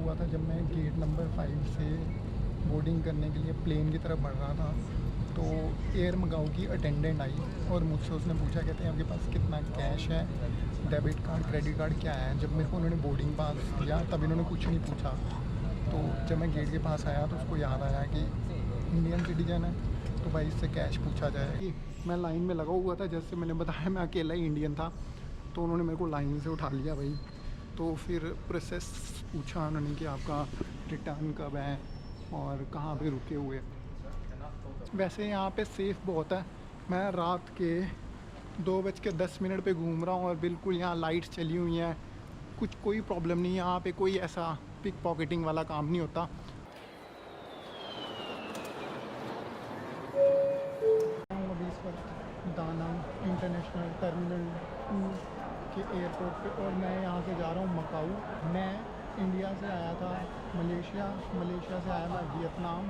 हुआ था जब मैं गेट नंबर 5 से बोर्डिंग करने के लिए प्लेन की तरफ बढ़ रहा था, तो एयर मंगाऊ की अटेंडेंट आई और मुझसे उसने पूछा, कहते हैं आपके पास कितना कैश है, डेबिट कार्ड, क्रेडिट कार्ड क्या है। जब मेरे को उन्होंने बोर्डिंग पास दिया तब इन्होंने कुछ नहीं पूछा। तो जब मैं गेट के पास आया तो उसको याद आया कि इंडियन सिटीजन है, तो भाई इससे कैश पूछा जाए। मैं लाइन में लगा हुआ था, जैसे मैंने बताया मैं अकेला ही इंडियन था, तो उन्होंने मेरे को लाइन से उठा लिया भाई। तो फिर प्रोसेस पूछा उन्होंने कि आपका रिटर्न कब है और कहाँ पे रुके हुए। वैसे यहाँ पे सेफ़ बहुत है। मैं रात के 2:10 पे घूम रहा हूँ और बिल्कुल यहाँ लाइट्स चली हुई हैं, कुछ कोई प्रॉब्लम नहीं है यहाँ पे, कोई ऐसा पिक पॉकेटिंग वाला काम नहीं होता। अभी इस वक्त दानंग इंटरनेशनल टर्मिनल 2 के एयरपोर्ट पे, और मैं यहाँ से जा रहा हूँ मकाऊ। मैं इंडिया से आया था मलेशिया से आया मैं वियतनाम,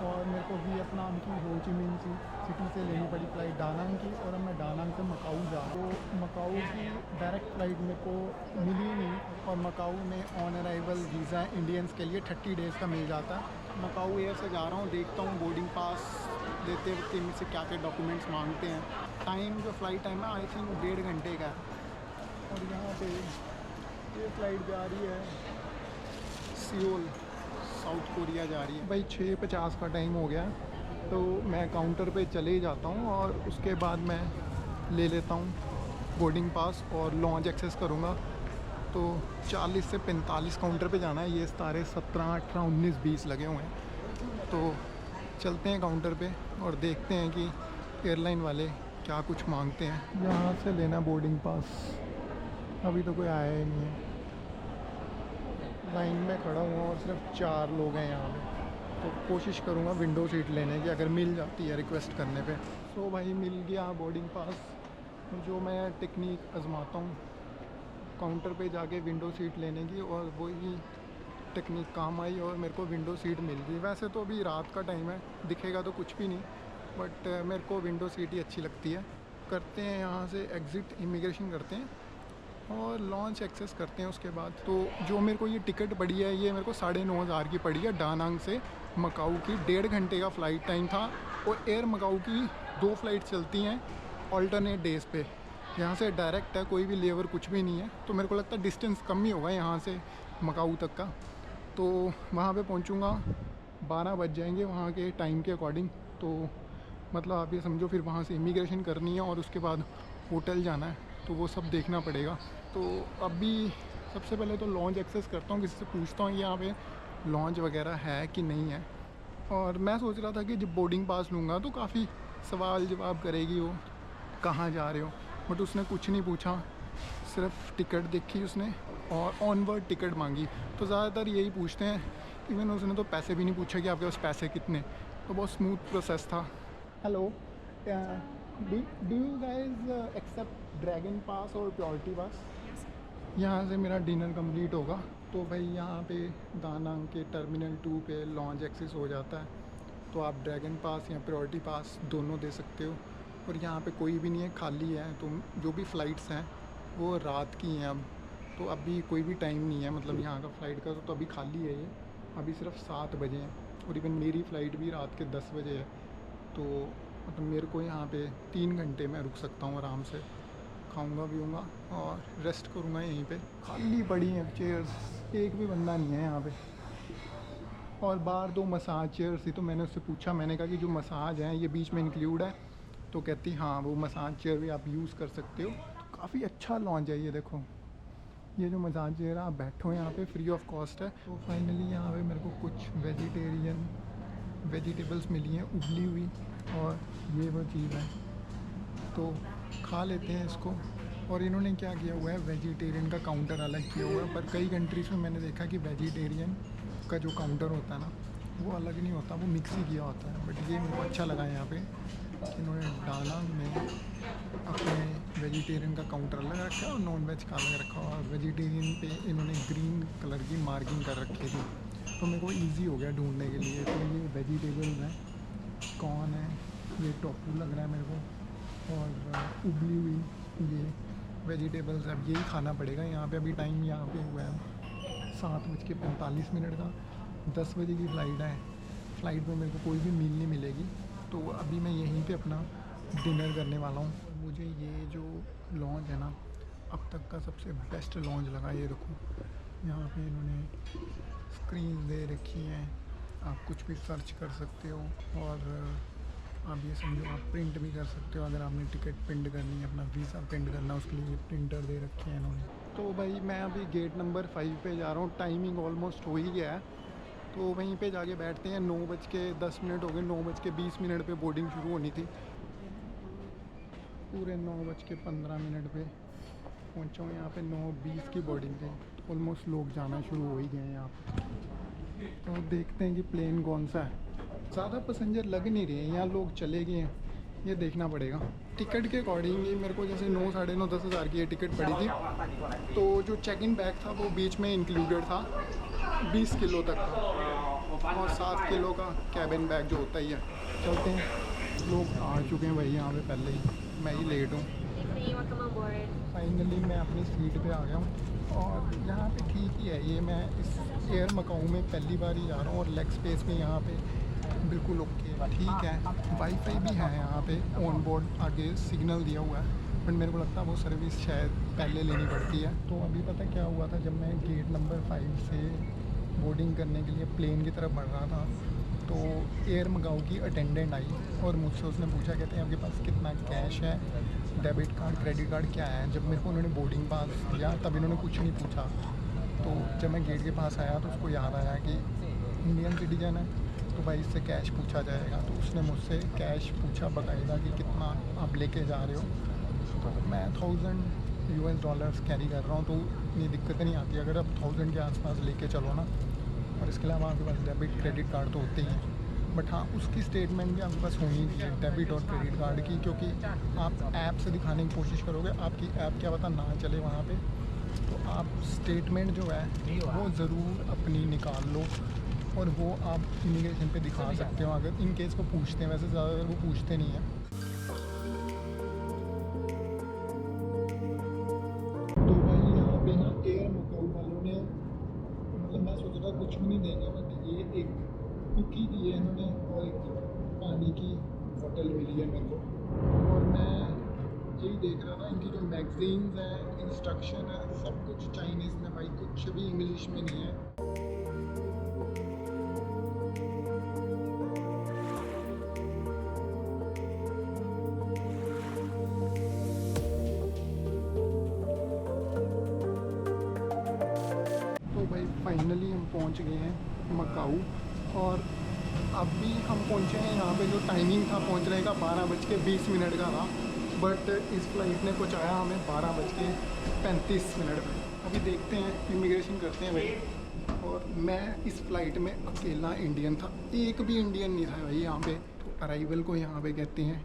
और मेरे को वियतनाम की हो ची मिन सिटी से लेनी पड़ी फ़्लाइट दानंग की, और अब मैं दानंग से मकाऊ जा रहा हूँ। तो मकाऊ की डायरेक्ट फ़्लाइट मेरे को मिली नहीं, और मकाऊ में ऑन अराइवल वीज़ा इंडियंस के लिए 30 डेज़ का मिल जाता है। मकाऊ एयर से जा रहा हूँ, देखता हूँ बोर्डिंग पास देते वक्त इनमें से क्या क्या डॉक्यूमेंट्स मांगते हैं। टाइम जो फ़्लाइट टाइम है आई थिंक 1.5 घंटे का है। और यहाँ पे ये फ़्लाइट जा रही है सियोल, साउथ कोरिया जा रही है। भाई 6:50 का टाइम हो गया, तो मैं काउंटर पे चले ही जाता हूँ और उसके बाद मैं ले लेता हूँ बोर्डिंग पास और लॉन्च एक्सेस करूँगा। तो 40 से 45 काउंटर पे जाना है। ये सारे 17, 18, 19, 20 लगे हुए हैं। तो चलते हैं काउंटर पे और देखते हैं कि एयरलाइन वाले क्या कुछ मांगते हैं। यहाँ से लेना बोर्डिंग पास, अभी तो कोई आया ही नहीं है। लाइन में खड़ा हुआ और सिर्फ 4 लोग हैं यहाँ पे, तो कोशिश करूँगा विंडो सीट लेने की, अगर मिल जाती है रिक्वेस्ट करने पे। तो भाई मिल गया बोर्डिंग पास। जो मैं टेक्निक आजमाता हूँ काउंटर पे जाके विंडो सीट लेने की, और वही टेक्निक काम आई और मेरे को विंडो सीट मिल गई। वैसे तो अभी रात का टाइम है, दिखेगा तो कुछ भी नहीं, बट मेरे को विंडो सीट ही अच्छी लगती है। करते हैं यहाँ से एग्ज़िट, इमिग्रेशन करते हैं और लॉन्च एक्सेस करते हैं उसके बाद। तो जो मेरे को ये टिकट पड़ी है, ये मेरे को 9,500 की पड़ी है दानांग से मकाऊ की। 1.5 घंटे का फ़्लाइट टाइम था, और एयर मकाऊ की 2 फ़्लाइट चलती हैं ऑल्टरनेट डेज़ पे। यहाँ से डायरेक्ट है, कोई भी लेवर कुछ भी नहीं है। तो मेरे को लगता है डिस्टेंस कम ही होगा यहाँ से मकाऊ तक का। तो वहाँ पे पहुँचूँगा 12 बज जाएंगे वहाँ के टाइम के अकॉर्डिंग। तो मतलब आप ये समझो फिर वहाँ से इमिग्रेशन करनी है और उसके बाद होटल जाना है, तो वो सब देखना पड़ेगा। तो अभी सबसे पहले तो लॉन्च एक्सेस करता हूँ, किसी से पूछता हूँ यहाँ पे लॉन्च वगैरह है कि नहीं है। और मैं सोच रहा था कि जब बोर्डिंग पास लूँगा तो काफ़ी सवाल जवाब करेगी वो, कहाँ जा रहे हो, बट उसने कुछ नहीं पूछा, सिर्फ टिकट देखी उसने और ऑनवर्ड टिकट मांगी। तो ज़्यादातर यही पूछते हैं, इवन उसने तो पैसे भी नहीं पूछा कि आपके पास पैसे कितने। तो बहुत स्मूथ प्रोसेस था। Hello, do you guys accept dragon pass और प्योरिटी पास? यहाँ से मेरा डिनर कंप्लीट होगा। तो भाई यहाँ पे दानांग के टर्मिनल 2 पे लॉन्च एक्सेस हो जाता है, तो आप ड्रैगन पास या प्रायोरिटी पास दोनों दे सकते हो। और यहाँ पे कोई भी नहीं है, खाली है। तो जो भी फ़्लाइट्स हैं वो रात की हैं अब, तो अभी कोई भी टाइम नहीं है मतलब यहाँ का फ़्लाइट का, तो अभी खाली है ये। अभी सिर्फ 7 बजे हैं, और इवन मेरी फ़्लाइट भी रात के 10 बजे है। तो मतलब मेरे को यहाँ पे 3 घंटे में रुक सकता हूँ आराम से, खाऊंगा पीऊँगा और रेस्ट करूँगा यहीं पे। खाली पड़ी हैं चेयर्स, एक भी बंदा नहीं है यहाँ पे। और बाहर 2 मसाज चेयर्स थी, तो मैंने उससे पूछा, मैंने कहा कि जो मसाज हैं ये बीच में इंक्लूड है? तो कहती हाँ, वो मसाज चेयर भी आप यूज़ कर सकते हो। तो काफ़ी अच्छा लॉन्च है ये, देखो ये जो मसाज चेयर है, आप बैठो यहाँ पे, फ्री ऑफ कॉस्ट है। तो फाइनली यहाँ पे मेरे को कुछ वेजिटेबल्स मिली हैं उबली हुई, और ये वो चीज़ है, तो खा लेते हैं इसको। और इन्होंने क्या किया हुआ है, वेजिटेरियन का काउंटर अलग किया हुआ है, पर कई कंट्रीज़ में मैंने देखा कि वेजिटेरियन का जो काउंटर होता है ना, वो अलग नहीं होता, वो मिक्स ही किया होता है। बट ये मेरे को अच्छा लगा यहाँ पे कि इन्होंने दानांग में अपने वेजिटेरियन का काउंटर अलग रखा है और नॉन वेज का अलग रखा, और वेजिटेरियन पे इन्होंने ग्रीन कलर की मार्किंग कर रखी थी, तो मेरे को ईजी हो गया ढूंढने के लिए। तो ये वेजिटेबल्स हैं, कॉर्न है, ये टोफू लग रहा है मेरे को, और उबली हुई ये वेजिटेबल्स। अब यही खाना पड़ेगा यहाँ पे। अभी टाइम यहाँ पे हुआ है 7:45 का, 10 बजे की फ़्लाइट है। फ़्लाइट में मेरे को कोई भी मील नहीं मिलेगी, तो अभी मैं यहीं पे अपना डिनर करने वाला हूँ। और मुझे ये जो लॉन्च है ना, अब तक का सबसे बेस्ट लॉन्च लगा। ये देखो, यहाँ पे इन्होंने स्क्रीन दे रखी हैं, आप कुछ भी सर्च कर सकते हो। और आप ये समझो, आप प्रिंट भी कर सकते हो अगर आपने टिकट प्रिंट करनी है, अपना वीज़ा प्रिंट करना है, उसके लिए प्रिंटर दे रखे हैं इन्होंने। तो भाई मैं अभी गेट नंबर 5 पे जा रहा हूँ। टाइमिंग ऑलमोस्ट हो ही गया है, तो वहीं पे जाके बैठते हैं। 9:10 हो गए, 9:20 पे बोर्डिंग शुरू होनी थी। पूरे 9:15 पे पहुँचा हूँ यहाँ पे। 9:20 की बोर्डिंग थी, तो ऑलमोस्ट लोग जाना शुरू हो ही गए हैं यहाँ पे। तो देखते हैं कि प्लेन कौन सा है। ज़्यादा पैसेंजर लग नहीं रहे हैं यहाँ, लोग चले गए हैं, ये देखना पड़ेगा। टिकट के अकॉर्डिंग ही मेरे को जैसे 9, साढ़े 9, 10 हज़ार की ये टिकट पड़ी थी। तो जो चेक इन बैग था वो बीच में इंक्लूडेड था, 20 किलो तक का, और 7 किलो का कैबिन बैग जो होता ही है। चलते हैं, लोग आ चुके हैं भाई यहाँ पे पहले ही, मैं ही लेट हूँ। फाइनली मैं अपनी सीट पे आ गया हूँ, और यहाँ पे ठीक ही है ये। मैं इस एयर मकाऊ में पहली बार ही जा रहा हूँ, और लेग स्पेस में यहाँ पे बिल्कुल ओके ठीक है। वाईफाई भी है यहाँ पे ऑन बोर्ड, आगे सिग्नल दिया हुआ है, बट मेरे को लगता है वो सर्विस शायद पहले लेनी पड़ती है। तो अभी पता क्या हुआ था, जब मैं गेट नंबर 5 से बोर्डिंग करने के लिए प्लेन की तरफ बढ़ रहा था, तो एयर मगाऊ की अटेंडेंट आई और मुझसे उसने पूछा, कहते हैं आपके पास कितना कैश है, डेबिट कार्ड, क्रेडिट कार्ड क्या है। जब मेरे को उन्होंने बोर्डिंग पास दिया तब इन्होंने कुछ नहीं पूछा। तो जब मैं गेट के पास आया तो उसको याद आया कि इंडियन सिटीजन है, तो भाई इससे कैश पूछा जाएगा। तो उसने मुझसे कैश पूछा बाकायदा कि कितना आप लेके जा रहे हो। तो मैं $1000 कैरी कर रहा हूँ, तो इतनी दिक्कत नहीं आती अगर आप 1000 के आसपास लेके चलो ना। और इसके अलावा आपके पास डेबिट क्रेडिट कार्ड तो होते ही हैं, बट हाँ उसकी स्टेटमेंट भी आपके पास होनी चाहिए, डेबिट और क्रेडिट कार्ड की, क्योंकि आप ऐप से दिखाने की कोशिश करोगे, आपकी ऐप क्या पता ना चले वहाँ पे। तो आप स्टेटमेंट जो है वो ज़रूर अपनी निकाल लो, और वो आप इमिग्रेशन पे दिखा सकते हो अगर इन केस को पूछते हैं। वैसे ज़्यादातर वो पूछते नहीं हैं। तो भाई यहाँ पे ना एयर मकाऊ वालों ने, मतलब मैं सोच रहा कुछ भी नहीं देंगे, बट ये एक कुकी दी है इन्होंने, और एक पानी की बोतल मिली है मेरे को। और मैं यही देख रहा था, इनकी जो मैगजीन्स हैं, इंस्ट्रक्शन है, सब कुछ चाइनीज़ में भाई, कुछ भी इंग्लिश में नहीं है। फाइनली हम पहुंच गए हैं मकाऊ, और अभी हम पहुंचे हैं यहाँ पे। जो टाइमिंग था पहुंचने का 12:20 का था, बट इस फ्लाइट ने पहुँचाया हमें 12:35 पे। अभी देखते हैं, इमिग्रेशन करते हैं भाई। और मैं इस फ़्लाइट में अकेला इंडियन था, एक भी इंडियन नहीं था भाई यहाँ पे। तो अराइवल को यहाँ पे कहते हैं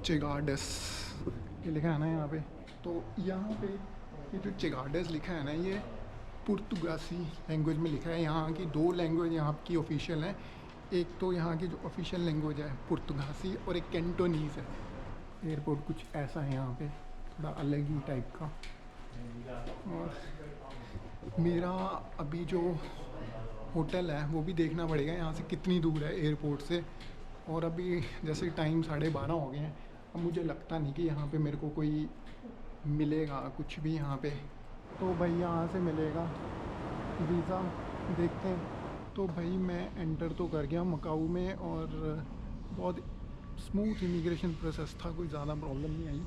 चिगाडस, ये लिखा है ना यहाँ पे। तो यहाँ पे ये जो चिगाडस लिखा है ना, ये पुर्तगाली लैंग्वेज में लिखा है। यहाँ की 2 लैंग्वेज यहाँ की ऑफिशियल हैं। एक तो यहाँ की जो ऑफिशियल लैंग्वेज है पुर्तगाली, और एक कैंटोनीज़ है। एयरपोर्ट कुछ ऐसा है यहाँ पे, थोड़ा अलग ही टाइप का। और मेरा अभी जो होटल है वो भी देखना पड़ेगा यहाँ से कितनी दूर है एयरपोर्ट से। और अभी जैसे टाइम 12:30 हो गए हैं, अब मुझे लगता नहीं कि यहाँ पे मेरे को कोई मिलेगा कुछ भी यहाँ पे। तो भाई यहाँ से मिलेगा वीज़ा, देखते हैं। तो भाई मैं एंटर तो कर गया मकाऊ में, और बहुत स्मूथ इमिग्रेशन प्रोसेस था, कोई ज़्यादा प्रॉब्लम नहीं आई।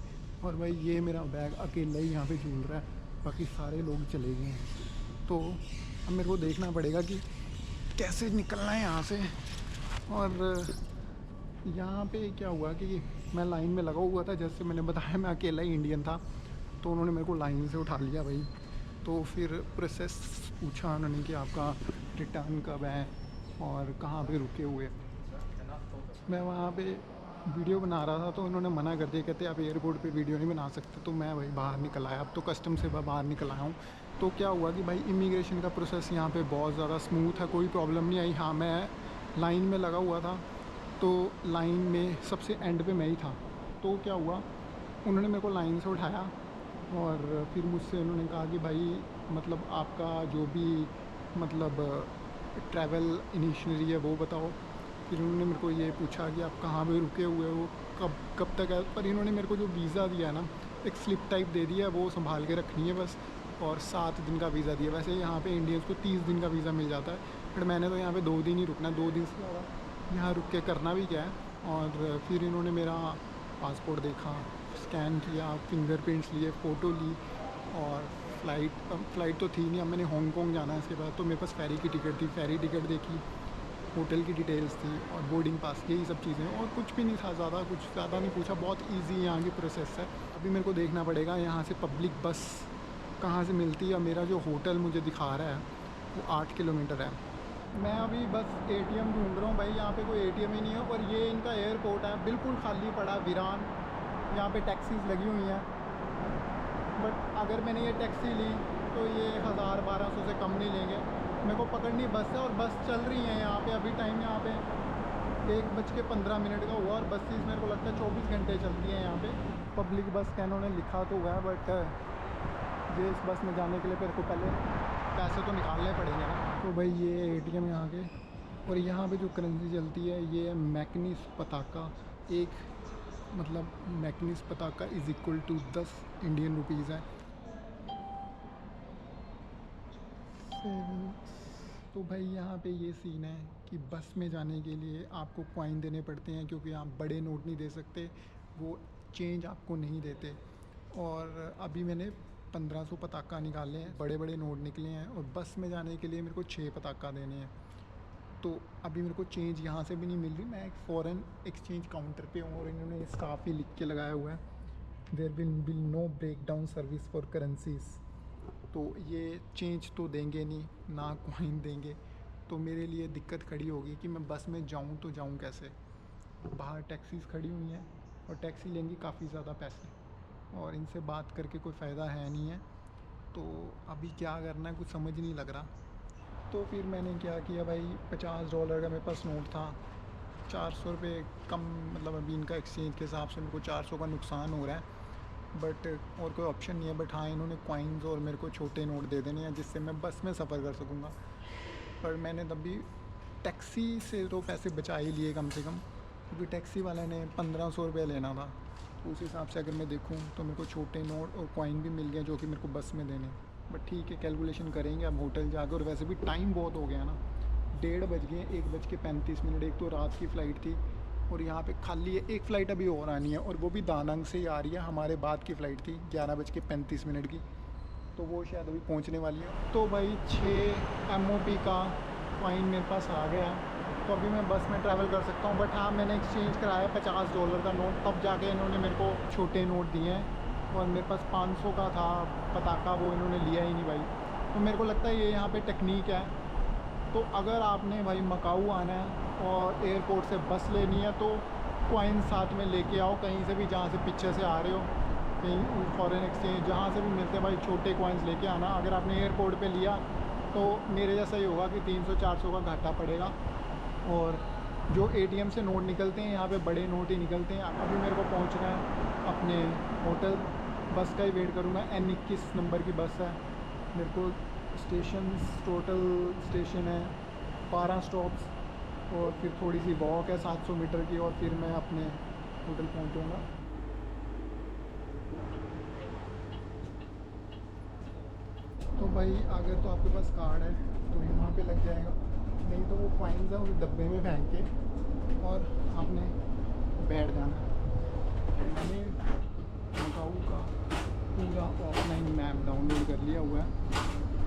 और भाई ये मेरा बैग अकेला ही यहाँ पे झूल रहा है, बाकी सारे लोग चले गए हैं। तो अब मेरे को देखना पड़ेगा कि कैसे निकलना है यहाँ से। और यहाँ पे क्या हुआ कि मैं लाइन में लगा हुआ था, जैसे मैंने बताया मैं अकेला ही इंडियन था, तो उन्होंने मेरे को लाइन से उठा लिया भाई। तो फिर प्रोसेस पूछा उन्होंने कि आपका रिटर्न कब है और कहाँ पे रुके हुए। मैं वहाँ पे वीडियो बना रहा था, तो उन्होंने मना कर दिया, कहते आप एयरपोर्ट पे वीडियो नहीं बना सकते। तो मैं भाई बाहर निकल आया, अब तो कस्टम से बाहर निकल आया हूँ। तो क्या हुआ कि भाई इमिग्रेशन का प्रोसेस यहाँ पे बहुत ज़्यादा स्मूथ है, कोई प्रॉब्लम नहीं आई। हाँ मैं लाइन में लगा हुआ था, तो लाइन में सबसे एंड पे मैं ही था। तो क्या हुआ, उन्होंने मेरे को लाइन से उठाया, और फिर मुझसे उन्होंने कहा कि भाई मतलब आपका जो भी मतलब ट्रैवल इनिशनरी है वो बताओ। फिर उन्होंने मेरे को ये पूछा कि आप कहाँ पे रुके हुए हो, कब तक है। पर इन्होंने मेरे को जो वीज़ा दिया ना, एक स्लिप टाइप दे दिया, वो संभाल के रखनी है बस। और 7 दिन का वीज़ा दिया। वैसे यहाँ पे इंडियंस को 30 दिन का वीज़ा मिल जाता है, बट मैंने तो यहाँ पे 2 दिन ही रुकना, 2 दिन से ज़्यादा यहाँ रुक के करना भी क्या है। और फिर इन्होंने मेरा पासपोर्ट देखा, स्कैन किया, फिंगरप्रिंट्स लिए, फ़ोटो ली। और फ़्लाइट तो थी नहीं, अब मैंने हांगकॉन्ग जाना है इसके बाद, तो मेरे पास फ़ेरी की टिकट थी, फ़ेरी टिकट देखी, होटल की डिटेल्स थी और बोर्डिंग पास, यही सब चीज़ें। और कुछ भी नहीं था, कुछ ज़्यादा नहीं पूछा, बहुत ईजी यहाँ की प्रोसेस है। अभी मेरे को देखना पड़ेगा यहाँ से पब्लिक बस कहाँ से मिलती है। मेरा जो होटल मुझे दिखा रहा है वो 8 किलोमीटर है। मैं अभी बस ATM ढूंढ रहा हूँ भाई, यहाँ पे कोई ATM ही नहीं है। और ये इनका एयरपोर्ट है, बिल्कुल खाली पड़ा, वीरान। यहाँ पे टैक्सीज़ लगी हुई हैं, बट अगर मैंने ये टैक्सी ली तो ये 1000-1200 से कम नहीं लेंगे। मेरे को पकड़नी बस है और बस चल रही है यहाँ पे। अभी टाइम यहाँ पे 1:15 का हुआ और बसेस मेरे को लगता है 24 घंटे चलती हैं यहाँ पे। पब्लिक बस का इन्होंने लिखा तो हुआ है, बट ये इस बस में जाने के लिए मेरे को पहले पैसे तो निकालने पड़ेंगे ना। तो भाई ये ATM यहाँ के। और यहाँ पे जो करेंसी चलती है ये है मैकनीस पताका। एक मतलब Macanese pataca is equal to 10 Indian rupees है। तो भाई यहाँ पे ये सीन है कि बस में जाने के लिए आपको कॉइन देने पड़ते हैं, क्योंकि आप बड़े नोट नहीं दे सकते, वो चेंज आपको नहीं देते। और अभी मैंने 1500 पताका निकाले हैं, बड़े बड़े नोट निकले हैं। और बस में जाने के लिए मेरे को 6 पताका देने हैं। तो अभी मेरे को चेंज यहाँ से भी नहीं मिल रही। मैं एक फ़ॉरेन एक्सचेंज काउंटर पे हूँ और इन्होंने स्टाफ ही लिख के लगाया हुआ है, there will be no break down service for currencies. तो ये चेंज तो देंगे नहीं, ना कॉइन देंगे। तो मेरे लिए दिक्कत खड़ी होगी कि मैं बस में जाऊँ तो जाऊँ कैसे। बाहर टैक्सीज़ खड़ी हुई हैं और टैक्सी लेंगी काफ़ी ज़्यादा पैसे, और इनसे बात करके कोई फ़ायदा है नहीं है। तो अभी क्या करना है कुछ समझ नहीं लग रहा। तो फिर मैंने क्या किया भाई, $50 का मेरे पास नोट था, 400 रुपये कम, मतलब अभी इनका एक्सचेंज के हिसाब से मेरे को 400 का नुकसान हो रहा है। बट और कोई ऑप्शन नहीं है। बट हाँ, इन्होंने कॉइन्स और मेरे को छोटे नोट दे देने हैं जिससे मैं बस में सफ़र कर सकूँगा। पर मैंने तब भी टैक्सी से तो पैसे बचा ही लिए कम से कम, क्योंकि टैक्सी वाले ने 1500 रुपये लेना था। तो उस हिसाब से अगर मैं देखूँ तो मेरे को छोटे नोट और कॉइन भी मिल गए जो कि मेरे को बस में देने। बट ठीक है, कैलकुलेशन करेंगे अब होटल जाकर। और वैसे भी टाइम बहुत हो गया ना, 1:30 बज गए, 1:35। एक तो रात की फ़्लाइट थी और यहाँ पे खाली है। एक फ़्लाइट अभी और आनी है और वो भी दानांग से ही आ रही है। हमारे बाद की फ़्लाइट थी 11:35 की, तो वो शायद अभी पहुँचने वाली है। तो भाई 6 MOP का कॉइन मेरे पास आ गया, तो अभी मैं बस में ट्रैवल कर सकता हूँ। बट हाँ, मैंने एक्सचेंज कराया $50 का नोट, तब जाके इन्होंने मेरे को छोटे नोट दिए हैं। और मेरे पास 500 का था पताका, वो इन्होंने लिया ही नहीं भाई। तो मेरे को लगता है ये यहाँ पे टेक्निक है। तो अगर आपने भाई मकाऊ आना है और एयरपोर्ट से बस लेनी है तो कॉइन साथ में लेके आओ, कहीं से भी, जहाँ से पीछे से आ रहे हो, कहीं फॉरेन एक्सचेंज जहाँ से भी मिलते हैं भाई, छोटे कॉइन्स लेके आना। अगर आपने एयरपोर्ट पे लिया तो मेरे जैसा ही होगा कि 300-400 का घाटा पड़ेगा। और जो ATM से नोट निकलते हैं यहाँ पे बड़े नोट ही निकलते हैं। अभी मेरे को पहुँचना है अपने होटल, बस का ही वेट करूँगा। N21 नंबर की बस है। मेरे को टोटल स्टेशन है 12 स्टॉप्स, और फिर थोड़ी सी वॉक है 700 मीटर की, और फिर मैं अपने होटल पहुँचूँगा। तो भाई अगर तो आपके पास कार्ड है तो यहाँ पे लग जाएगा, नहीं तो वो कॉइन्स है उस डब्बे में फेंक के और आपने बैठ जाना है। मैंने मकाऊ का पूरा ऑफलाइन मैप डाउनलोड कर लिया हुआ है,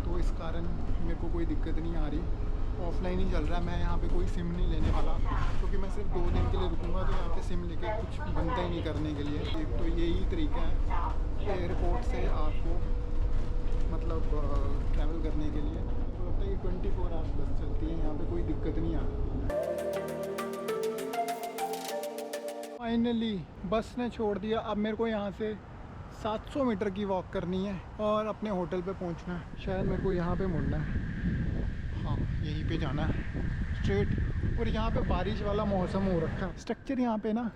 तो इस कारण मेरे को कोई दिक्कत नहीं आ रही। ऑफलाइन ही चल रहा है। मैं यहाँ पे कोई सिम नहीं लेने वाला, क्योंकि मैं सिर्फ 2 दिन के लिए रुकूँगा, तो यहाँ पे सिम लेके कुछ बनता ही नहीं करने के लिए। तो यही तरीका है एयरपोर्ट से आपको मतलब ट्रैवल करने के लिए। तो लगता है कि 24 आवर्स बस चलती है, यहाँ पे कोई दिक्कत नहीं आ रही। फाइनली बस ने छोड़ दिया। अब मेरे को यहाँ से 700 मीटर की वॉक करनी है और अपने होटल पे पहुँचना है। शायद मेरे को यहाँ पे मुड़ना है, हाँ यहीं पे जाना है स्ट्रेट। और यहाँ पे बारिश वाला मौसम हो रखा है। स्ट्रक्चर यहाँ पे ना,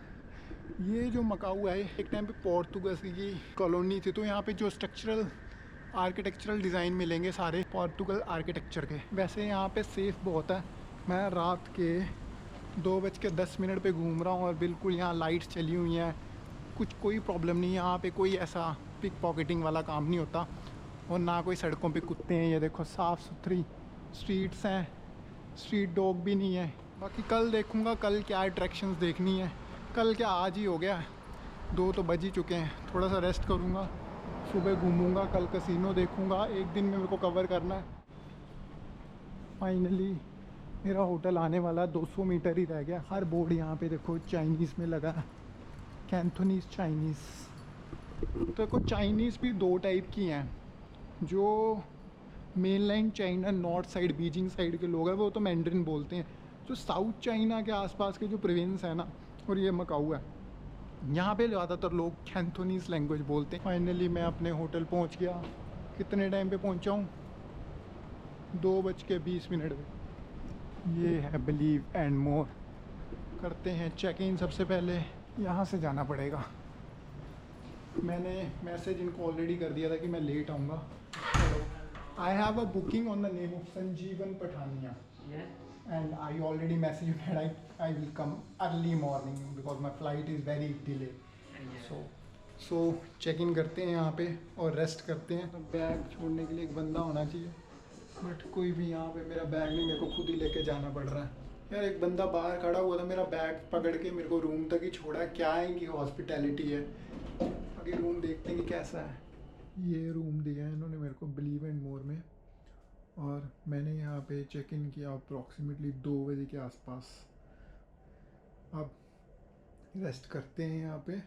ये जो मकाऊ है एक टाइम पे पोर्तुगीज़ की कॉलोनी थी, तो यहाँ पे जो स्ट्रक्चरल आर्किटेक्चरल डिज़ाइन मिलेंगे सारे पोर्टुगल आर्किटेक्चर के। वैसे यहाँ पे सेफ़ बहुत है। मैं रात के 2:10 पे घूम रहा हूँ और बिल्कुल यहाँ लाइट्स चली हुई हैं, कुछ कोई प्रॉब्लम नहीं है यहाँ पे। कोई ऐसा पिक पॉकेटिंग वाला काम नहीं होता और ना कोई सड़कों पे कुत्ते हैं। ये देखो साफ़ सुथरी स्ट्रीट्स हैं, स्ट्रीट डॉग भी नहीं है। बाकी कल देखूँगा कल क्या अट्रैक्शंस देखनी है। कल क्या आज ही हो गया, 2 तो बज ही चुके हैं। थोड़ा सा रेस्ट करूँगा, सुबह घूमूँगा, कल कैसीनो देखूँगा। एक दिन में मेरे को कवर करना है। फाइनली मेरा होटल आने वाला 200 मीटर ही रह गया। हर बोर्ड यहाँ पे देखो चाइनीज़ में लगा है, कैंथोनीज़ चाइनीज़। तो देखो चाइनीज़ भी 2 टाइप की हैं। जो mainland China north side Beijing side के लोग हैं वो तो मैंड्रिन बोलते हैं। जो साउथ चाइना के आसपास के जो प्रोविंस है ना, और ये मकाऊ है, यहाँ पे ज़्यादातर लोग कैंथोनीज़ लैंग्वेज बोलते हैं। फाइनली मैं अपने होटल पहुँच गया। कितने टाइम पे पहुँचा हूँ? 2:20 पे। ये है बिलीव एंड मोर। करते हैं चेक इन। सबसे पहले यहाँ से जाना पड़ेगा। मैंने मैसेज इनको ऑलरेडी कर दिया था कि मैं लेट आऊँगा। I have a booking on the name of Sanjeevan Pathania and I already message that I will come early morning because my flight is very delay. So check in करते हैं यहाँ पे और रेस्ट करते हैं। बैग छोड़ने के लिए एक बंदा होना चाहिए, बट कोई भी यहाँ पे मेरा बैग नहीं, मेरे को खुद ही लेके जाना पड़ रहा है। यार एक बंदा बाहर खड़ा हुआ था, मेरा बैग पकड़ के मेरे को रूम तक ही छोड़ा। क्या इनकी हॉस्पिटैलिटी है। आगे रूम देखते हैं कि कैसा है। ये रूम दिया है इन्होंने मेरे को बिलीव एंड मोर में, और मैंने यहाँ पे चेक इन किया अप्रॉक्सीमेटली 2 बजे के आसपास। अब रेस्ट करते हैं यहाँ पे।